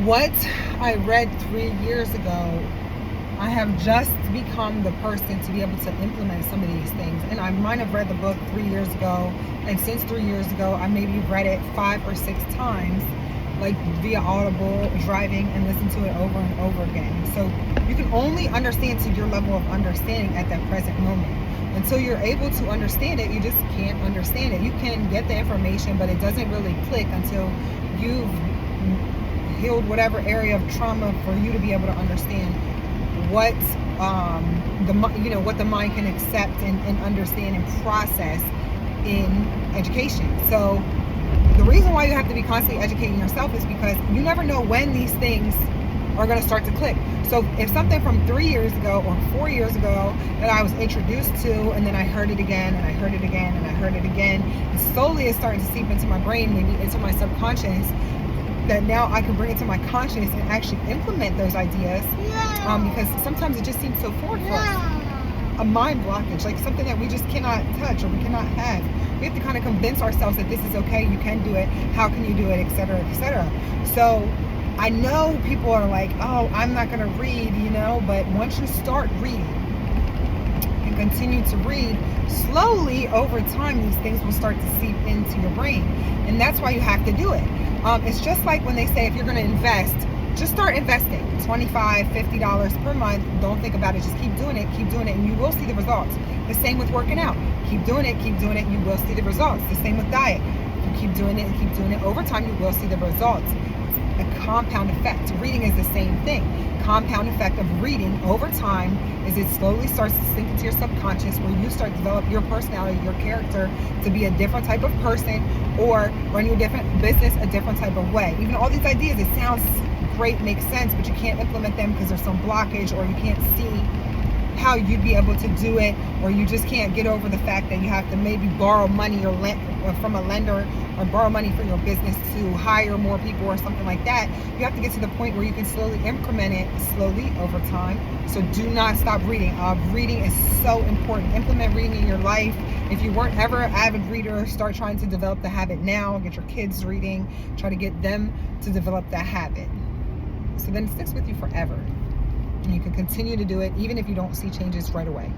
what I read 3 years ago, I have just become the person to be able to implement some of these things. And I might have read the book 3 years ago, and since 3 years ago, I maybe read it 5 or 6 times, like via Audible, driving, and listen to it over and over again. So you can only understand to your level of understanding at that present moment. Until you're able to understand it, you just can't understand it. You can get the information, but it doesn't really click until you've healed whatever area of trauma for you to be able to understand what what the mind can accept and understand and process in education. So the reason why you have to be constantly educating yourself is because you never know when these things are going to start to click. So if something from 3 years ago or 4 years ago that I was introduced to, and then I heard it again and I heard it again and I heard it again, and slowly it's starting to seep into my brain, maybe into my subconscious, that now I can bring it to my conscious and actually implement those ideas, because sometimes it just seems so foreign for us. A mind blockage, like something that we just cannot touch or we cannot have. We have to kind of convince ourselves that this is okay, you can do it, how can you do it, etc., etc. So I know people are like, oh, I'm not going to read, but once you start reading and continue to read, slowly over time, these things will start to seep into your brain. And that's why you have to do it. It's just like when they say if you're going to invest, just start investing $25, $50 per month. Don't think about it. Just keep doing it, and you will see the results. The same with working out. Keep doing it, you will see the results. The same with diet. You keep doing it over time, you will see the results. A compound effect. Reading is the same thing. Compound effect of reading over time is it slowly starts to sink into your subconscious, where you start to develop your personality, your character, to be a different type of person, or run your different business a different type of way. Even all these ideas, it sounds great, makes sense, but you can't implement them because there's some blockage, or you can't see how you'd be able to do it, or you just can't get over the fact that you have to maybe borrow money or from a lender, or borrow money for your business to hire more people or something like that. You have to get to the point where you can slowly increment it slowly over time. So do not stop reading. Reading is so important. Implement reading in your life. If you weren't ever an avid reader, start trying to develop the habit now. Get your kids reading. Try to get them to develop that habit. So then it sticks with you forever. And you can continue to do it even if you don't see changes right away.